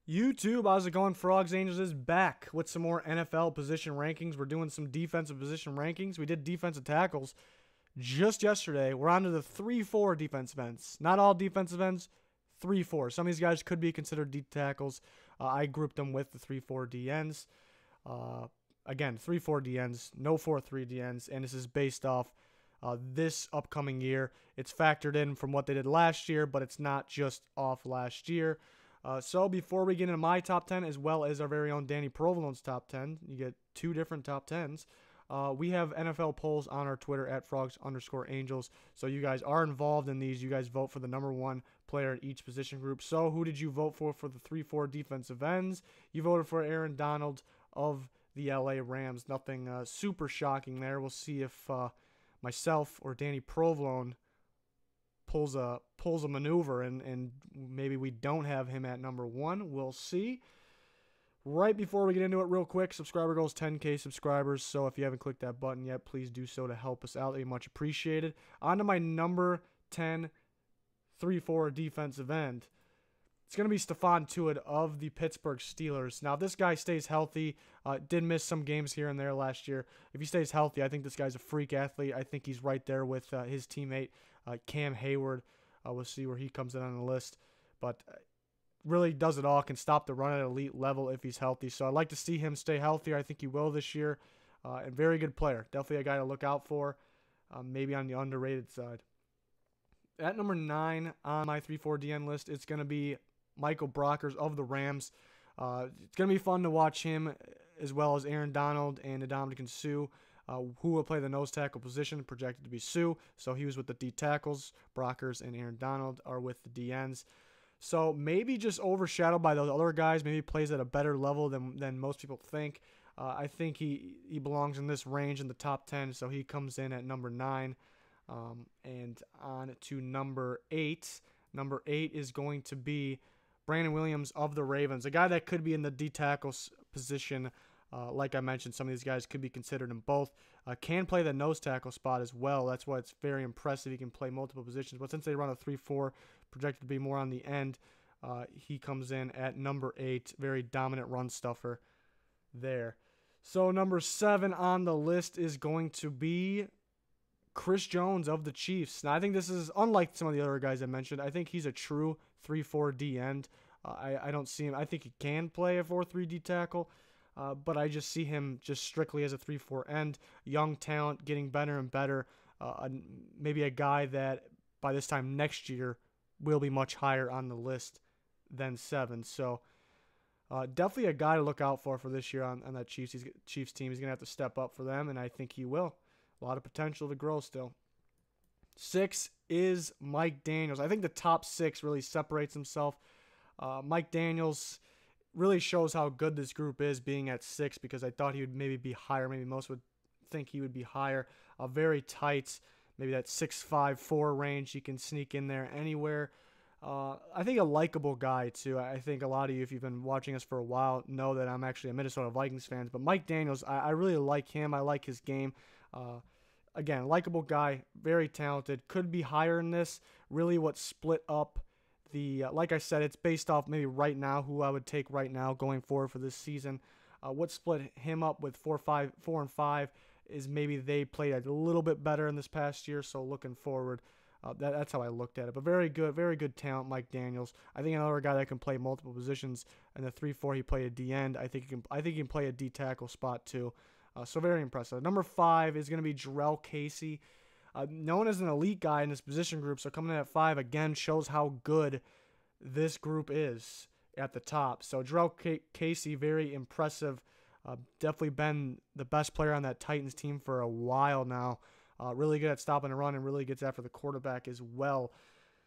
YouTube, how's it going? Frogs Angels is back with some more NFL position rankings. We're doing some defensive position rankings. We did defensive tackles just yesterday. We're on to the 3-4 defensive ends. Not all defensive ends, 3-4. Some of these guys could be considered D tackles. I grouped them with the 3-4 D ends. Again, 3-4 D ends, no 4-3 D ends, and this is based off this upcoming year. It's factored in from what they did last year, but it's not just off last year. So before we get into my top 10, as well as our very own Danny Provolone's top 10, you get two different top 10s. We have NFL polls on our Twitter at frogs_angels. So you guys are involved in these. You guys vote for the number one player in each position group. So who did you vote for the 3-4 defensive ends? You voted for Aaron Donald of the LA Rams. Nothing super shocking there. We'll see if myself or Danny Provolone pulls a maneuver and maybe we don't have him at number one. We'll see. Right before we get into it real quick, subscriber goals 10K subscribers. So if you haven't clicked that button yet, please do so to help us out. That'd be much appreciated. On to my number 10 3-4 defensive end. It's going to be Stephon Tuitt of the Pittsburgh Steelers. Now, if this guy stays healthy, did miss some games here and there last year. If he stays healthy, I think this guy's a freak athlete. I think he's right there with his teammate, Cam Hayward. We'll see where he comes in on the list. But really does it all, can stop the run at elite level if he's healthy. So I'd like to see him stay healthy. I think he will this year. And very good player. Definitely a guy to look out for, maybe on the underrated side. At number 9 on my 3-4 DN list, it's going to be Michael Brockers of the Rams. It's going to be fun to watch him as well as Aaron Donald and Ndamukong Suh, who will play the nose tackle position, projected to be Suh. So he was with the D tackles. Brockers and Aaron Donald are with the DNs. So maybe just overshadowed by those other guys. Maybe plays at a better level than most people think. I think he belongs in this range in the top 10, so he comes in at number 9. And on to number 8. Number 8 is going to be Brandon Williams of the Ravens, a guy that could be in the D tackle position. Like I mentioned, some of these guys could be considered in both. Can play the nose tackle spot as well. That's why it's very impressive. He can play multiple positions. But since they run a 3-4, projected to be more on the end, he comes in at number 8. Very dominant run stuffer there. So number 7 on the list is going to be Chris Jones of the Chiefs. Now, I think this is unlike some of the other guys I mentioned. I think he's a true 3-4 D end. I don't see him. I think he can play a 4-3 D tackle, but I just see him just strictly as a 3-4 end. Young talent, getting better and better. Maybe a guy that by this time next year will be much higher on the list than 7. So definitely a guy to look out for this year on that Chiefs team. He's going to have to step up for them, and I think he will. A lot of potential to grow still. 6 is Mike Daniels. I think the top 6 really separates himself. Mike Daniels really shows how good this group is being at 6, because I thought he would maybe be higher. Maybe most would think he would be higher. Very tight, maybe that 6'5", range. He can sneak in there anywhere. I think a likable guy, too. I think a lot of you, if you've been watching us for a while, know that I'm actually a Minnesota Vikings fan. But Mike Daniels, I really like him. I like his game. Again, likable guy, very talented. Could be higher in this. Really what split up the, like I said, it's based off maybe right now, who I would take right now going forward for this season. What split him up with 4 and 5 is maybe they played a little bit better in this past year. So looking forward, that's how I looked at it. But very good talent, Mike Daniels. I think another guy that can play multiple positions. In the 3-4, he played a D end. I think he can play a D tackle spot too. So very impressive. Number 5 is going to be Jerrell Casey, known as an elite guy in this position group. So coming in at 5 again shows how good this group is at the top. So Jerrell Casey, very impressive. Definitely been the best player on that Titans team for a while now. Really good at stopping the run and really gets after the quarterback as well.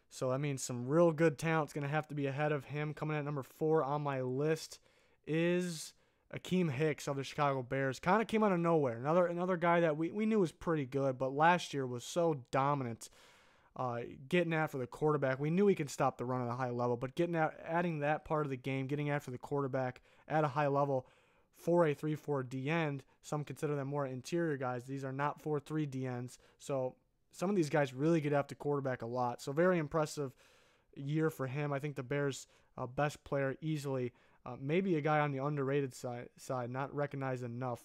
So that means some real good talent's going to have to be ahead of him. Coming in at number 4 on my list is Akiem Hicks of the Chicago Bears. Kind of came out of nowhere. Another guy that we knew was pretty good, but last year was so dominant getting after the quarterback. We knew he could stop the run at a high level, but adding that part of the game, getting after the quarterback at a high level for a 3-4 D end. Some consider them more interior guys. These are not 4-3 D ends. So some of these guys really get after quarterback a lot. So very impressive year for him. I think the Bears best player easily. Maybe a guy on the underrated side, not recognized enough.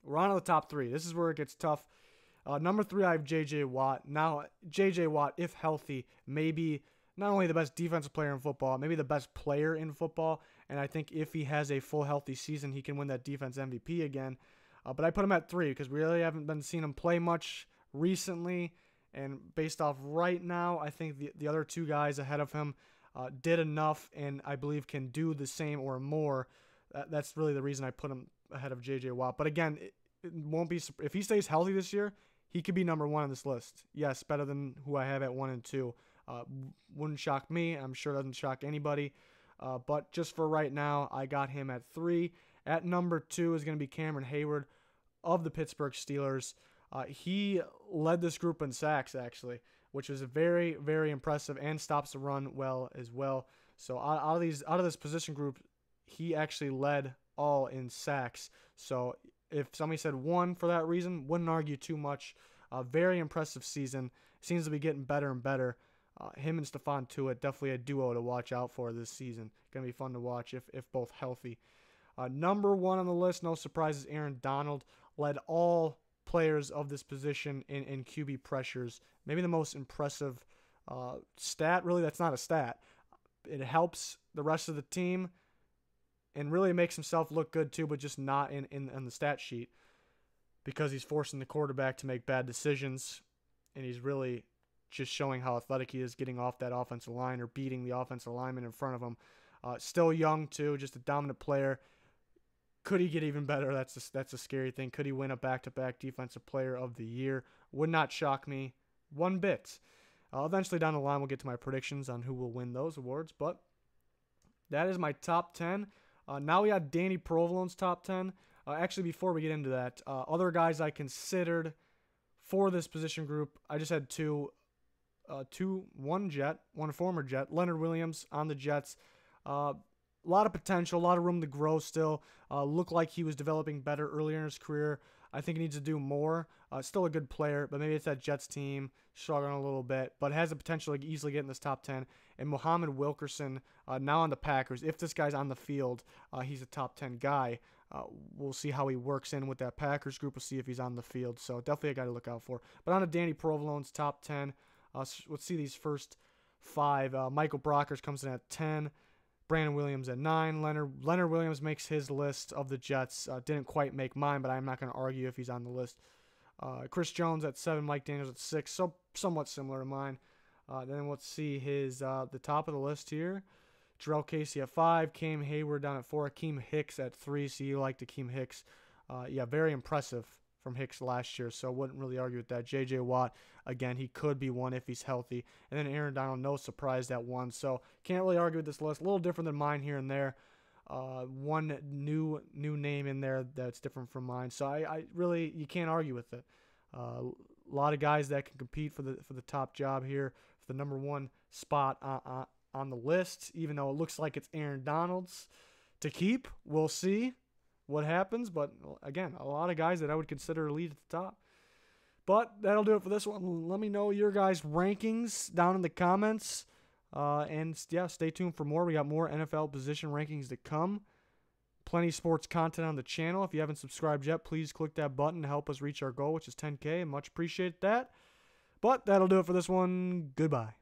We're on to the top 3. This is where it gets tough. Number 3, I have J.J. Watt. Now, J.J. Watt, if healthy, maybe not only the best defensive player in football, maybe the best player in football. And I think if he has a full healthy season, he can win that defense MVP again. But I put him at 3 because we really haven't been seeing him play much recently. And based off right now, I think the other 2 guys ahead of him did enough and I believe can do the same or more. That's really the reason I put him ahead of J.J. Watt. But again, it won't be if he stays healthy this year, he could be number 1 on this list. Yes, better than who I have at 1 and 2. Wouldn't shock me. I'm sure it doesn't shock anybody. But just for right now, I got him at 3. At number 2 is going to be Cameron Hayward of the Pittsburgh Steelers. He led this group in sacks, actually, which was very, very impressive, and stops the run well as well. So out of this position group, he actually led all in sacks. So if somebody said 1 for that reason, wouldn't argue too much. Very impressive season. Seems to be getting better and better. Him and Stephon Tuitt, definitely a duo to watch out for this season. Going to be fun to watch if both healthy. Number 1 on the list, no surprises, Aaron Donald. Led all players of this position in QB pressures. Maybe the most impressive stat. Really, that's not a stat. It helps the rest of the team and really makes himself look good too, but just not in the stat sheet because he's forcing the quarterback to make bad decisions, and he's really just showing how athletic he is getting off that offensive line or beating the offensive lineman in front of him. Still young too, just a dominant player. Could he get even better? That's a scary thing. Could he win a back-to-back Defensive Player of the Year? Would not shock me one bit. Eventually down the line, we'll get to my predictions on who will win those awards, but that is my top 10. Now we got Danny Provolone's top 10. Actually, before we get into that, other guys I considered for this position group, I just had one former Jet, Leonard Williams on the Jets. A lot of potential, a lot of room to grow still. Looked like he was developing better earlier in his career. I think he needs to do more. Still a good player, but maybe it's that Jets team struggling a little bit, but has the potential to easily get in this top 10. And Muhammad Wilkerson, now on the Packers. If this guy's on the field, he's a top 10 guy. We'll see how he works in with that Packers group. We'll see if he's on the field. So definitely a guy to look out for. But on to Danny Provolone's top 10. Let's see these first 5. Michael Brockers comes in at 10. Brandon Williams at 9. Leonard Williams makes his list of the Jets. Didn't quite make mine, but I'm not going to argue if he's on the list. Chris Jones at 7. Mike Daniels at 6. So somewhat similar to mine. Then let's see the top of the list here. Jerrell Casey at 5. Akiem Hayward down at 4. Akiem Hicks at 3. So you liked Akiem Hicks. Very impressive from Hicks last year, so wouldn't really argue with that. J.J. Watt, again, he could be 1 if he's healthy. And then Aaron Donald, no surprise at 1. So can't really argue with this list. A little different than mine here and there. One new name in there that's different from mine. So I really, you can't argue with it. A lot of guys that can compete for the top job here, for the number 1 spot on the list, even though it looks like it's Aaron Donald's to keep. We'll see what happens, but again, a lot of guys that I would consider lead at the top. But that'll do it for this one. Let me know your guys' rankings down in the comments. Stay tuned for more. We got more NFL position rankings to come. Plenty of sports content on the channel. If you haven't subscribed yet, please click that button to help us reach our goal, which is 10K, and much appreciate that. But that'll do it for this one. Goodbye.